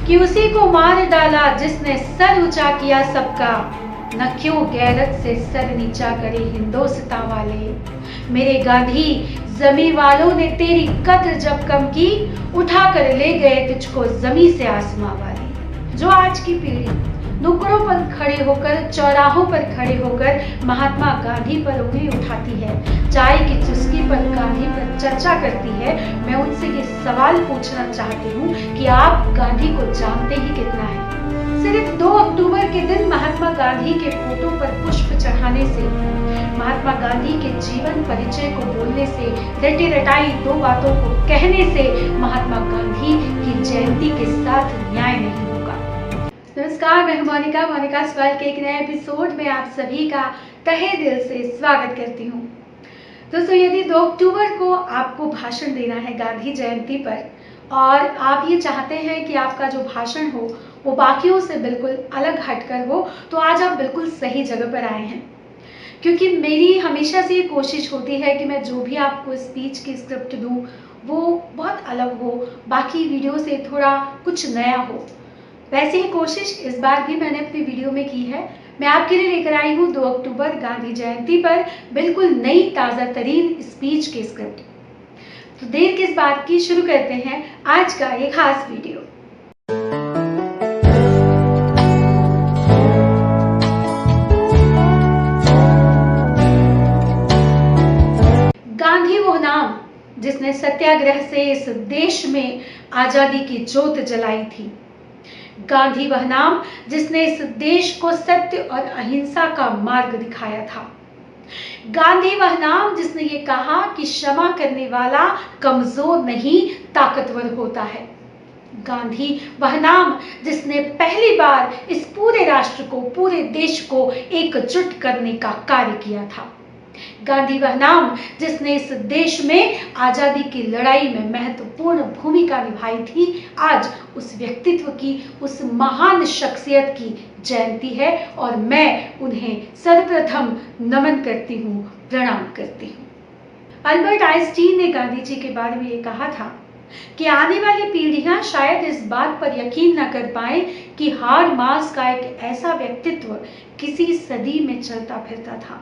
कि उसी को मार डाला जिसने सर ऊंचा किया सबका, न क्यों गैरत से सर नीचा करे हिंदोस्तां वाले। मेरे गांधी जमी वालों ने तेरी कद्र जब कम की, उठा कर ले गए तुझको जमी से आसमां वाले। जो आज की पीढ़ी नुक्कड़ों पर खड़े होकर, चौराहों पर खड़े होकर महात्मा गांधी पर उंगली उठाती है, चाय की चुस्की पर गांधी पर चर्चा करती है, मैं उनसे ये सवाल पूछना चाहती हूँ कि आप गांधी को जानते ही कितना है। सिर्फ 2 अक्टूबर के दिन महात्मा गांधी के फोटो पर पुष्प चढ़ाने से, महात्मा गांधी के जीवन परिचय को बोलने से, रटी रटाई 2 बातों को कहने से महात्मा गांधी की जयंती के साथ न्याय नहीं होगा। नमस्कार, मैं मोनिका वर्ल्ड के एक नए एपिसोड में आप सभी का तहे दिल से स्वागत करती हूँ। दोस्तों, यदि 2 अक्टूबर को आपको भाषण देना है गांधी जयंती पर और आप ये चाहते हैं कि आपका जो भाषण हो वो बाकियों से बिल्कुल अलग हटकर हो, तो आज आप बिल्कुल सही जगह पर आए हैं। क्योंकि मेरी हमेशा से ये कोशिश होती है कि मैं जो भी आपको स्पीच की स्क्रिप्ट दूं वो बहुत अलग हो, बाकी वीडियो से थोड़ा कुछ नया हो। वैसे ही कोशिश इस बार भी मैंने अपनी वीडियो में की है। मैं आपके लिए लेकर आई हूँ 2 अक्टूबर गांधी जयंती पर बिल्कुल नई ताज़ा तरीन स्पीच की स्क्रिप्ट। तो देर किस बात की, शुरू करते हैं आज का ये खास वीडियो। गांधी वो नाम जिसने सत्याग्रह से इस देश में आजादी की जोत जलाई थी। गांधी वह नाम जिसने इस देश को सत्य और अहिंसा का मार्ग दिखाया था। गांधी वह नाम जिसने ये कहा कि क्षमा करने वाला कमजोर नहीं ताकतवर होता है। गांधी वह नाम जिसने पहली बार इस पूरे राष्ट्र को, पूरे देश को एकजुट करने का कार्य किया था। गांधी वह नाम जिसने इस देश में आजादी की लड़ाई में महत्वपूर्ण भूमिका निभाई थी। आज उस व्यक्तित्व की, उस महान शख्सियत की जयंती है और मैं उन्हें सर्वप्रथम नमन करती हूँ, प्रणाम करती हूँ। अल्बर्ट आइंस्टीन ने गांधी जी के बारे में ये कहा था कि आने वाली पीढ़ियां शायद इस बात पर यकीन न कर पाए कि हार्ड मास का एक ऐसा व्यक्तित्व किसी सदी में चलता फिरता था।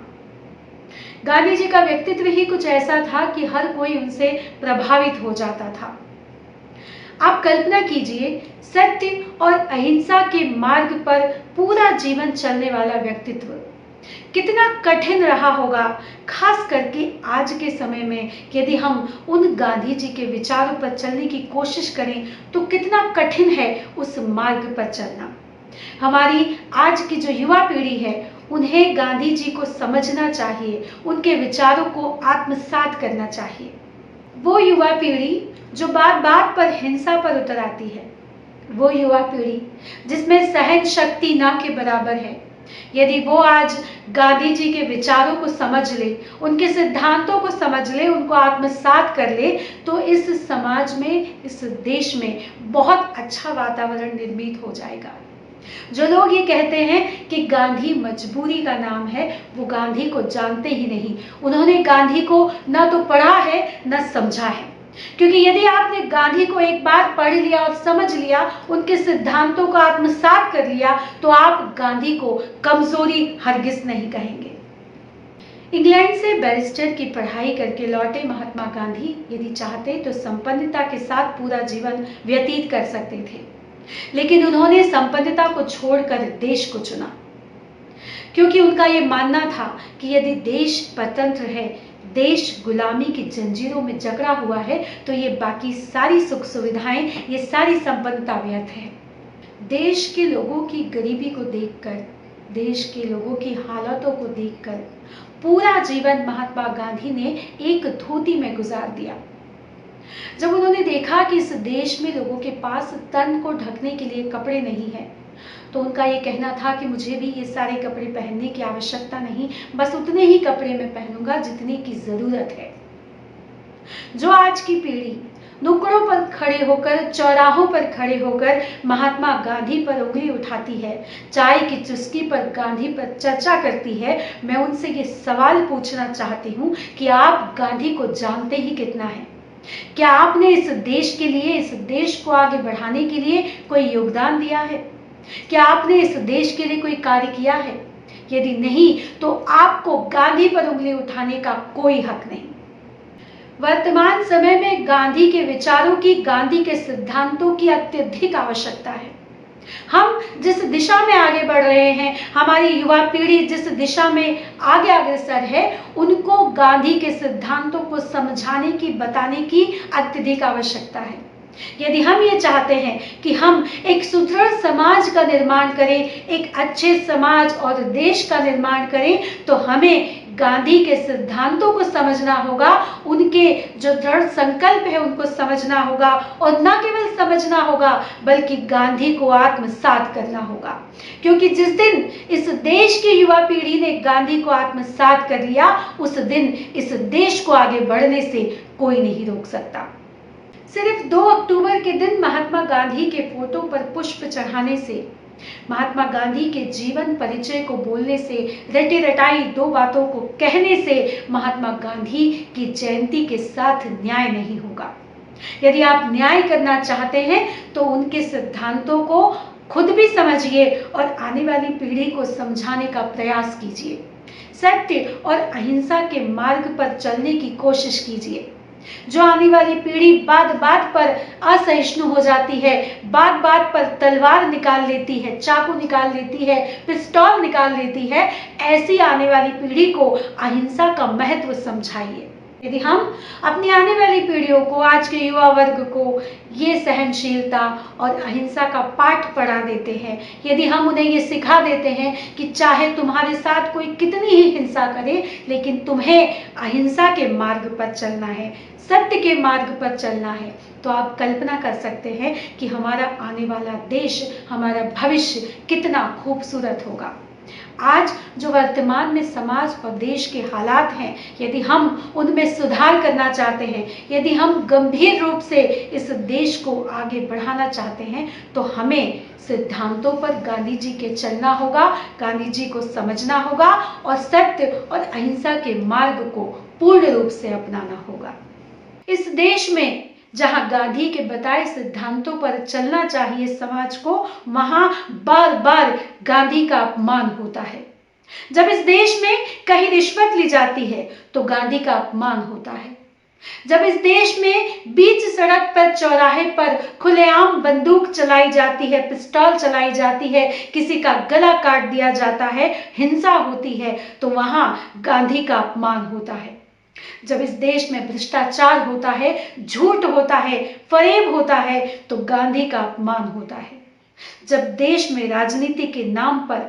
गांधी जी का व्यक्तित्व ही कुछ ऐसा था कि हर कोई उनसे प्रभावित हो जाता था। आप कल्पना कीजिए, सत्य और अहिंसा के मार्ग पर पूरा जीवन चलने वाला व्यक्तित्व कितना कठिन रहा होगा, खास करके आज के समय में यदि हम उन गांधी जी के विचारों पर चलने की कोशिश करें तो कितना कठिन है उस मार्ग पर चलना। हमारी आज की जो युवा पीढ़ी है उन्हें गांधी जी को समझना चाहिए, उनके विचारों को आत्मसात करना चाहिए। वो युवा पीढ़ी जो बात बात पर हिंसा पर उतर आती है, वो युवा पीढ़ी जिसमें सहन शक्ति ना के बराबर है, यदि वो आज गांधी जी के विचारों को समझ ले, उनके सिद्धांतों को समझ ले, उनको आत्मसात कर ले, तो इस समाज में, इस देश में बहुत अच्छा वातावरण निर्मित हो जाएगा। जो लोग ये कहते हैं कि गांधी मजबूरी का नाम है, वो गांधी को जानते ही नहीं। उन्होंने गांधी को ना तो पढ़ा है ना समझा है। क्योंकि यदि आपने गांधी को एक बार पढ़ लिया और समझ लिया, उनके सिद्धांतों को आत्मसात कर लिया, तो आप गांधी को कमजोरी हरगिज नहीं कहेंगे। इंग्लैंड से बैरिस्टर की पढ़ाई करके लौटे महात्मा गांधी यदि चाहते तो संपन्नता के साथ पूरा जीवन व्यतीत कर सकते थे, लेकिन उन्होंने संपन्नता को छोड़कर देश को चुना, क्योंकि उनका यह मानना था कि यदि देश स्वतंत्र है, देश गुलामी की जंजीरों में जकड़ा हुआ है, तो ये बाकी सारी सुख सुविधाएं, ये सारी संपन्नता व्यर्थ है। देश के लोगों की गरीबी को देखकर, देश के लोगों की हालातों को देखकर पूरा जीवन महात्मा गांधी ने एक धोती में गुजार दिया। जब उन्होंने देखा कि इस देश में लोगों के पास तन को ढकने के लिए कपड़े नहीं है, तो उनका ये कहना था कि मुझे भी ये सारे कपड़े पहनने की आवश्यकता नहीं, बस उतने ही कपड़े मैं पहनूंगा जितने की जरूरत है। जो आज की पीढ़ी नुक्कड़ों पर खड़े होकर, चौराहों पर खड़े होकर महात्मा गांधी पर उंगली उठाती है, चाय की चुस्की पर गांधी पर चर्चा करती है, मैं उनसे ये सवाल पूछना चाहती हूँ कि आप गांधी को जानते ही कितना है। क्या आपने इस देश के लिए, इस देश को आगे बढ़ाने के लिए कोई योगदान दिया है? क्या आपने इस देश के लिए कोई कार्य किया है? यदि नहीं, तो आपको गांधी पर उंगली उठाने का कोई हक नहीं। वर्तमान समय में गांधी के विचारों की, गांधी के सिद्धांतों की अत्यधिक आवश्यकता है। हम जिस दिशा में आगे बढ़ रहे हैं, हमारी युवा पीढ़ी जिस दिशा में आगे अग्रसर है, उनको गांधी के सिद्धांतों को समझाने की, बताने की अत्यधिक आवश्यकता है। यदि हम ये चाहते हैं कि हम एक सुदृढ़ समाज का निर्माण करें, एक अच्छे समाज और देश का निर्माण करें, तो हमें गांधी के सिद्धांतों को समझना होगा, उनके जो दृढ़ संकल्प है उनको समझना होगा, और न केवल समझना होगा बल्कि गांधी को आत्मसात करना होगा। क्योंकि जिस दिन इस देश की युवा पीढ़ी ने गांधी को आत्मसात कर लिया, उस दिन इस देश को आगे बढ़ने से कोई नहीं रोक सकता। सिर्फ 2 अक्टूबर के दिन महात्मा गांधी के फोटो पर पुष्प चढ़ाने से, महात्मा गांधी के जीवन परिचय को बोलने से, रटी रटाई 2 बातों को कहने से महात्मा गांधी की जयंती के साथ न्याय नहीं होगा। यदि आप न्याय करना चाहते हैं तो उनके सिद्धांतों को खुद भी समझिए और आने वाली पीढ़ी को समझाने का प्रयास कीजिए। सत्य और अहिंसा के मार्ग पर चलने की कोशिश कीजिए। जो आने वाली पीढ़ी बात बात पर असहिष्णु हो जाती है, बात बात पर तलवार निकाल लेती है, चाकू निकाल लेती है, पिस्तौल निकाल लेती है, ऐसी आने वाली पीढ़ी को अहिंसा का महत्व समझाइए। यदि हम अपनी आने वाली पीढ़ियों को, आज के युवा वर्ग को ये सहनशीलता और अहिंसा का पाठ पढ़ा देते हैं, यदि हम उन्हें ये सिखा देते हैं कि चाहे तुम्हारे साथ कोई कितनी ही हिंसा करे, लेकिन तुम्हें अहिंसा के मार्ग पर चलना है, सत्य के मार्ग पर चलना है, तो आप कल्पना कर सकते हैं कि हमारा आने वाला देश, हमारा भविष्य कितना खूबसूरत होगा। आज जो वर्तमान में समाज और देश के हालात हैं, यदि हम उनमें सुधार करना चाहते हैं, यदि हम गंभीर रूप से इस देश को आगे बढ़ाना चाहते हैं, तो हमें सिद्धांतों पर गांधी जी के चलना होगा, गांधी जी को समझना होगा और सत्य और अहिंसा के मार्ग को पूर्ण रूप से अपनाना होगा। इस देश में जहां गांधी के बताए सिद्धांतों पर चलना चाहिए समाज को, वहां बार बार गांधी का अपमान होता है। जब इस देश में कहीं रिश्वत ली जाती है तो गांधी का अपमान होता है। जब इस देश में बीच सड़क पर, चौराहे पर खुलेआम बंदूक चलाई जाती है, पिस्तौल चलाई जाती है, किसी का गला काट दिया जाता है, हिंसा होती है, तो वहां गांधी का अपमान होता है। जब इस देश में भ्रष्टाचार होता है, झूठ होता है, फरेब होता है, तो गांधी का अपमान होता है। जब देश में राजनीति के नाम पर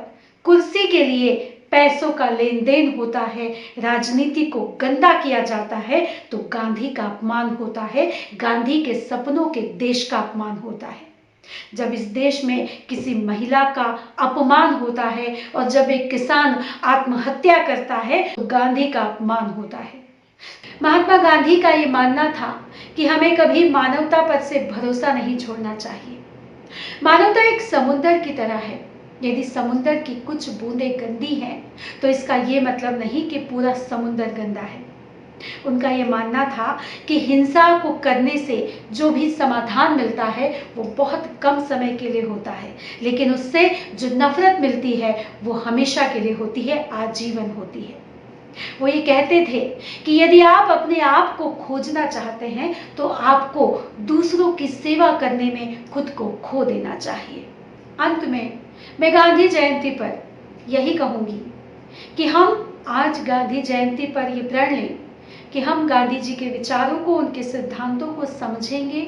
कुर्सी के लिए पैसों का लेन देन होता है, राजनीति को गंदा किया जाता है, तो गांधी का अपमान होता है, गांधी के सपनों के देश का अपमान होता है। जब इस देश में किसी महिला का अपमान होता है और जब एक किसान आत्महत्या करता है, तो गांधी का अपमान होता है। महात्मा गांधी का ये मानना था कि हमें कभी मानवता पर से भरोसा नहीं छोड़ना चाहिए। मानवता एक समुद्र की तरह है। यदि समुद्र की कुछ बूंदें गंदी हैं, तो इसका ये मतलब नहीं कि पूरा समुद्र गंदा है। उनका ये मानना था कि हिंसा को करने से जो भी समाधान मिलता है वो बहुत कम समय के लिए होता है, लेकिन उससे जो नफरत मिलती है वो हमेशा के लिए होती है, आजीवन होती है। वो ये कहते थे कि यदि आप अपने आप को खोजना चाहते हैं तो आपको दूसरों की सेवा करने में खुद को खो देना चाहिए। अंत में मैं गांधी जयंती पर यही कहूंगी कि हम आज गांधी जयंती पर ये प्रण लें कि हम गांधी जी के विचारों को, उनके सिद्धांतों को समझेंगे,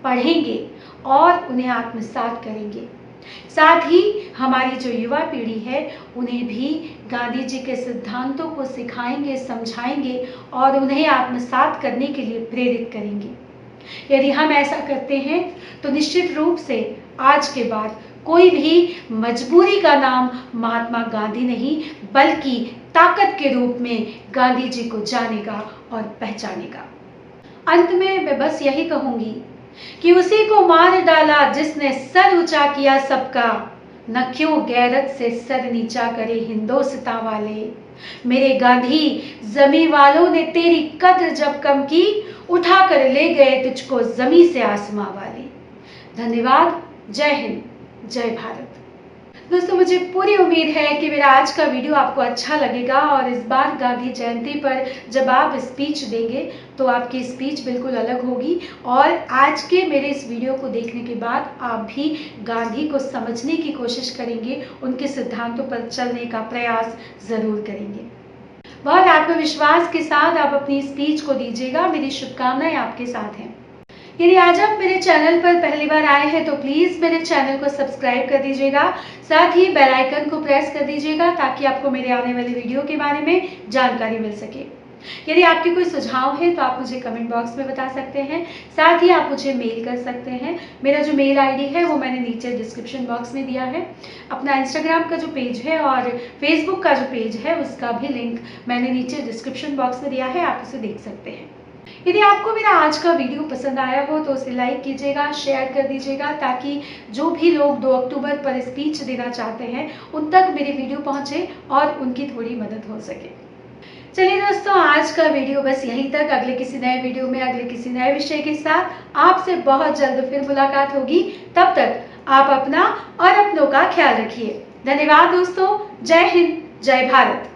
पढ़ेंगे और उन्हें आत्मसात करेंगे। साथ ही हमारी जो युवा पीढ़ी है उन्हें भी गांधी जी के सिद्धांतों को सिखाएंगे, समझाएंगे और उन्हें आत्मसात करने के लिए प्रेरित करेंगे। यदि हम ऐसा करते हैं तो निश्चित रूप से आज के बाद कोई भी मजबूरी का नाम महात्मा गांधी नहीं, बल्कि ताकत के रूप में गांधी जी को जानेगा और पहचानेगा। अंत में मैं बस यही कहूंगी कि उसी को मार डाला जिसने सर ऊंचा किया सबका, न क्यों गैरत से सर नीचा करे हिंदोस्तां वाले। मेरे गांधी, जमी वालों ने तेरी कद्र जब कम की, उठा कर ले गए तुझको जमी से आसमां वाली। धन्यवाद। जय हिंद, जय भारत। दोस्तों, मुझे पूरी उम्मीद है कि मेरा आज का वीडियो आपको अच्छा लगेगा और इस बार गांधी जयंती पर जब आप स्पीच देंगे तो आपकी स्पीच बिल्कुल अलग होगी और आज के मेरे इस वीडियो को देखने के बाद आप भी गांधी को समझने की कोशिश करेंगे, उनके सिद्धांतों पर चलने का प्रयास ज़रूर करेंगे। बहुत आत्मविश्वास के साथ आप अपनी स्पीच को दीजिएगा। मेरी शुभकामनाएं आपके साथ हैं। यदि आज आप मेरे चैनल पर पहली बार आए हैं तो प्लीज़ मेरे चैनल को सब्सक्राइब कर दीजिएगा, साथ ही बेल आइकन को प्रेस कर दीजिएगा ताकि आपको मेरे आने वाले वीडियो के बारे में जानकारी मिल सके। यदि आपके कोई सुझाव है तो आप मुझे कमेंट बॉक्स में बता सकते हैं, साथ ही आप मुझे मेल कर सकते हैं। मेरा जो मेल आईडी है वो मैंने नीचे डिस्क्रिप्शन बॉक्स में दिया है। अपना इंस्टाग्राम का जो पेज है और फेसबुक का जो पेज है उसका भी लिंक मैंने नीचे डिस्क्रिप्शन बॉक्स में दिया है, आप उसे देख सकते हैं। यदि आपको मेरा आज का वीडियो पसंद आया हो तो उसे लाइक कीजिएगा, शेयर कर दीजिएगा ताकि जो भी लोग 2 अक्टूबर पर स्पीच देना चाहते हैं उन तक मेरी वीडियो पहुंचे और उनकी थोड़ी मदद हो सके। चलिए दोस्तों, आज का वीडियो बस यहीं तक। अगले किसी नए वीडियो में अगले किसी नए विषय के साथ आपसे बहुत जल्द फिर मुलाकात होगी। तब तक आप अपना और अपनों का ख्याल रखिए। धन्यवाद दोस्तों। जय हिंद, जय भारत।